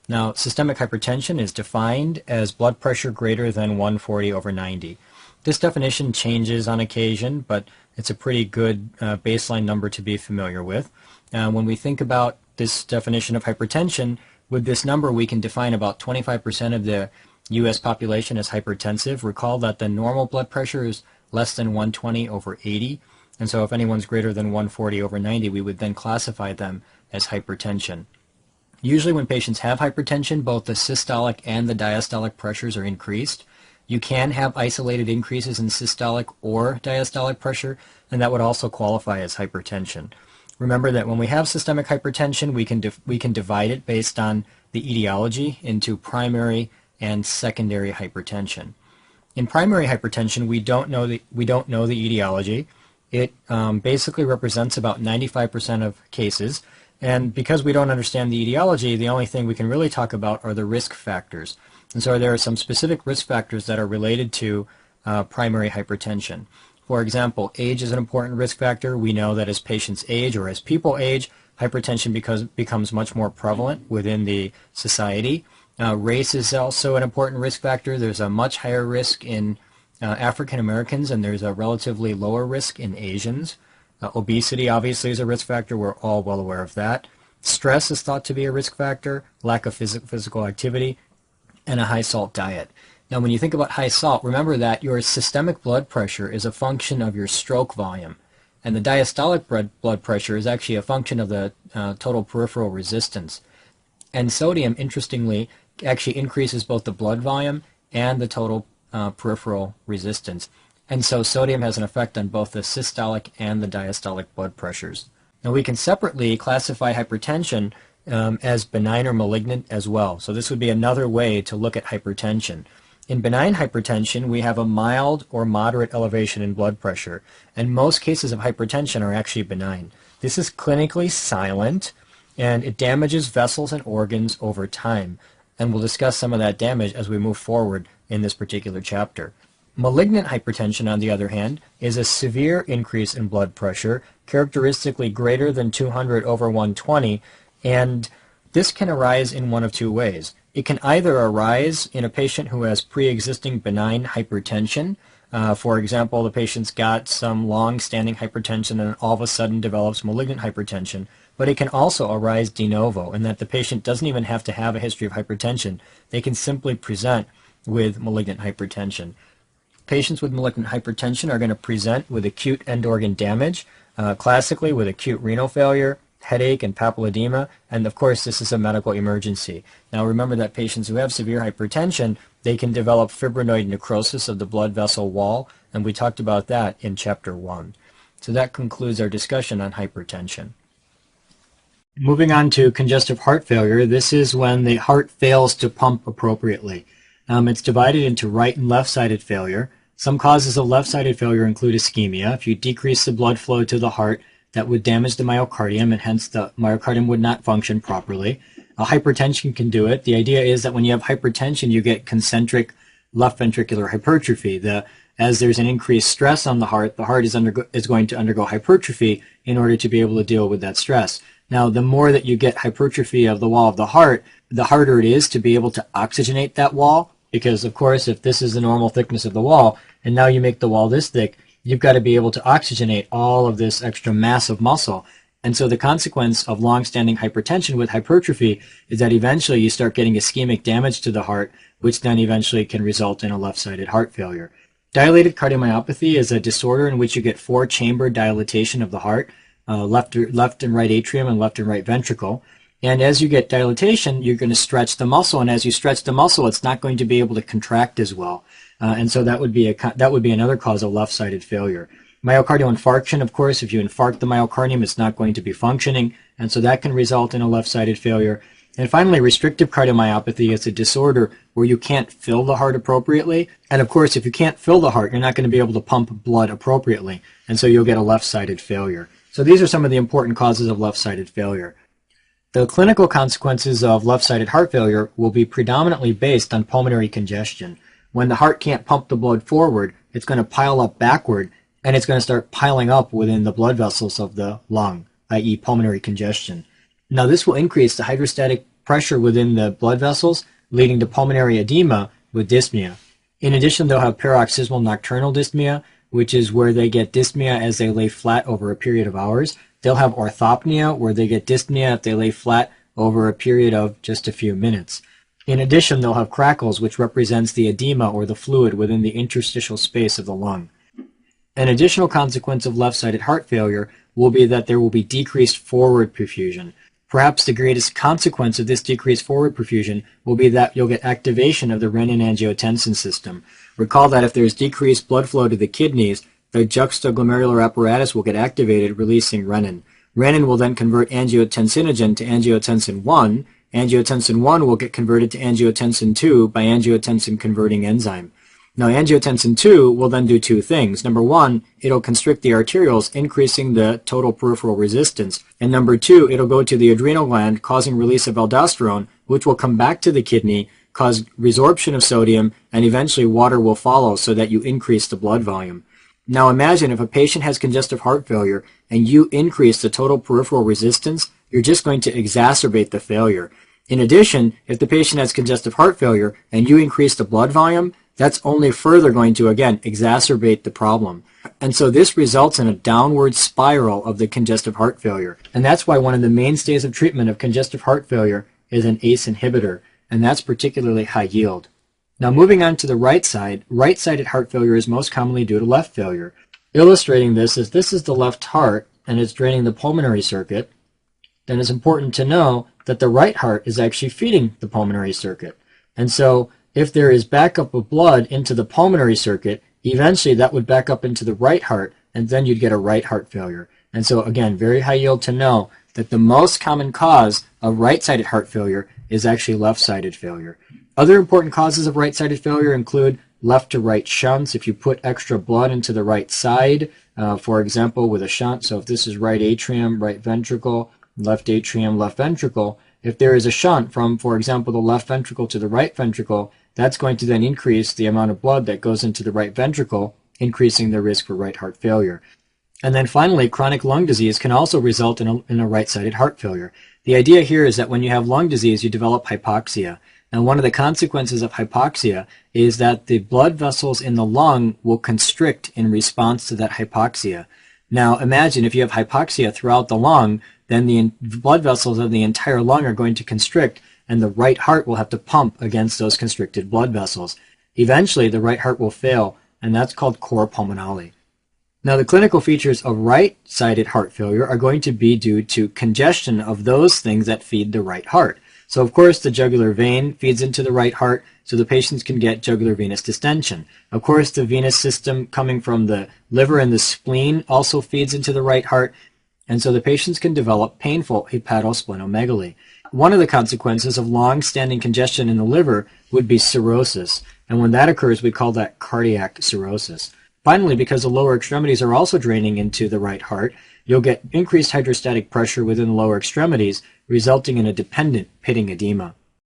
Now, systemic hypertension is defined as blood pressure greater than 140/90. This definition changes on occasion, but it's a pretty good baseline number to be familiar with. When we think about this definition of hypertension, with this number we can define about 25% of the U.S. population as hypertensive. Recall that the normal blood pressure is less than 120/80, and so if anyone's greater than 140/90, we would then classify them as hypertension. Usually when patients have hypertension, both the systolic and the diastolic pressures are increased. You can have isolated increases in systolic or diastolic pressure, and that would also qualify as hypertension. Remember that when we have systemic hypertension, we can divide it based on the etiology into primary and secondary hypertension. In primary hypertension, we don't know the etiology. It basically represents about 95% of cases. And because we don't understand the etiology, the only thing we can really talk about are the risk factors. And so there are some specific risk factors that are related to primary hypertension. For example, age is an important risk factor. We know that as patients age or as people age, hypertension becomes much more prevalent within the society. Race is also an important risk factor. There's a much higher risk in African Americans, and there's a relatively lower risk in Asians. Obesity obviously is a risk factor. We're all well aware of that. Stress is thought to be a risk factor, lack of physical activity, and a high salt diet. Now when you think about high salt, remember that your systemic blood pressure is a function of your stroke volume, and the diastolic blood pressure is actually a function of the total peripheral resistance. And sodium, interestingly, actually increases both the blood volume and the total peripheral resistance. And so sodium has an effect on both the systolic and the diastolic blood pressures. Now we can separately classify hypertension as benign or malignant as well. So this would be another way to look at hypertension. In benign hypertension, we have a mild or moderate elevation in blood pressure, and most cases of hypertension are actually benign. This is clinically silent, and it damages vessels and organs over time. And we'll discuss some of that damage as we move forward in this particular chapter. Malignant hypertension, on the other hand, is a severe increase in blood pressure, characteristically greater than 200/120, and this can arise in one of two ways. It can either arise in a patient who has pre-existing benign hypertension. For example, the patient's got some long-standing hypertension and all of a sudden develops malignant hypertension, but it can also arise de novo in that the patient doesn't even have to have a history of hypertension. They can simply present with malignant hypertension. Patients with malignant hypertension are going to present with acute end organ damage, classically with acute renal failure, headache, and papilledema, and of course this is a medical emergency. Now remember that patients who have severe hypertension, they can develop fibrinoid necrosis of the blood vessel wall, and we talked about that in Chapter 1. So that concludes our discussion on hypertension. Moving on to congestive heart failure, this is when the heart fails to pump appropriately. It's divided into right and left-sided failure. Some causes of left-sided failure include ischemia. If you decrease the blood flow to the heart, that would damage the myocardium, and hence the myocardium would not function properly. Hypertension can do it. The idea is that when you have hypertension, you get concentric left ventricular hypertrophy. As there's an increased stress on the heart is going to undergo hypertrophy in order to be able to deal with that stress. Now, the more that you get hypertrophy of the wall of the heart, the harder it is to be able to oxygenate that wall, because, of course, if this is the normal thickness of the wall, and now you make the wall this thick, you've got to be able to oxygenate all of this extra mass of muscle. And so the consequence of long-standing hypertension with hypertrophy is that eventually you start getting ischemic damage to the heart, which then eventually can result in a left-sided heart failure. Dilated cardiomyopathy is a disorder in which you get four-chamber dilatation of the heart, left and right atrium and left and right ventricle. And as you get dilatation, you're going to stretch the muscle, and as you stretch the muscle, it's not going to be able to contract as well. And so that would be another cause of left-sided failure. Myocardial infarction, of course, if you infarct the myocardium, it's not going to be functioning, and so that can result in a left-sided failure. And finally, restrictive cardiomyopathy is a disorder where you can't fill the heart appropriately. And of course, if you can't fill the heart, you're not going to be able to pump blood appropriately, and so you'll get a left-sided failure. So these are some of the important causes of left-sided failure. The clinical consequences of left-sided heart failure will be predominantly based on pulmonary congestion. When the heart can't pump the blood forward, it's going to pile up backward, and it's going to start piling up within the blood vessels of the lung, i.e. pulmonary congestion. Now this will increase the hydrostatic pressure within the blood vessels, leading to pulmonary edema with dyspnea. In addition, they'll have paroxysmal nocturnal dyspnea, which is where they get dyspnea as they lay flat over a period of hours. They'll have orthopnea, where they get dyspnea if they lay flat over a period of just a few minutes. In addition, they'll have crackles, which represents the edema or the fluid within the interstitial space of the lung. An additional consequence of left-sided heart failure will be that there will be decreased forward perfusion. Perhaps the greatest consequence of this decreased forward perfusion will be that you'll get activation of the renin-angiotensin system. Recall that if there's decreased blood flow to the kidneys, the juxtaglomerular apparatus will get activated, releasing renin. Renin will then convert angiotensinogen to angiotensin 1. Angiotensin 1 will get converted to angiotensin 2 by angiotensin-converting enzyme. Now, angiotensin 2 will then do two things. Number one, it'll constrict the arterioles, increasing the total peripheral resistance. And number two, it'll go to the adrenal gland, causing release of aldosterone, which will come back to the kidney, cause resorption of sodium, and eventually water will follow so that you increase the blood volume. Now imagine if a patient has congestive heart failure and you increase the total peripheral resistance, you're just going to exacerbate the failure. In addition, if the patient has congestive heart failure and you increase the blood volume, that's only further going to, again, exacerbate the problem. And so this results in a downward spiral of the congestive heart failure. And that's why one of the mainstays of treatment of congestive heart failure is an ACE inhibitor, and that's particularly high yield. Now moving on to the right side, right-sided heart failure is most commonly due to left failure. Illustrating this is the left heart, and it's draining the pulmonary circuit. Then it's important to know that the right heart is actually feeding the pulmonary circuit. And so if there is backup of blood into the pulmonary circuit, eventually that would back up into the right heart, and then you'd get a right heart failure. And so again, very high yield to know that the most common cause of right-sided heart failure is actually left-sided failure. Other important causes of right-sided failure include left to right shunts. If you put extra blood into the right side, for example, with a shunt, so if this is right atrium, right ventricle, left atrium, left ventricle, if there is a shunt from, for example, the left ventricle to the right ventricle, that's going to then increase the amount of blood that goes into the right ventricle, increasing the risk for right heart failure. And then finally, chronic lung disease can also result in a right-sided heart failure. The idea here is that when you have lung disease, you develop hypoxia. And one of the consequences of hypoxia is that the blood vessels in the lung will constrict in response to that hypoxia. Now imagine if you have hypoxia throughout the lung, then the blood vessels of the entire lung are going to constrict, and the right heart will have to pump against those constricted blood vessels. Eventually, the right heart will fail, and that's called cor pulmonale. Now, the clinical features of right-sided heart failure are going to be due to congestion of those things that feed the right heart. So, of course, the jugular vein feeds into the right heart, so the patients can get jugular venous distension. Of course, the venous system coming from the liver and the spleen also feeds into the right heart, and so the patients can develop painful hepatosplenomegaly. One of the consequences of long-standing congestion in the liver would be cirrhosis, and when that occurs, we call that cardiac cirrhosis. Finally, because the lower extremities are also draining into the right heart, you'll get increased hydrostatic pressure within the lower extremities, resulting in a dependent pitting edema.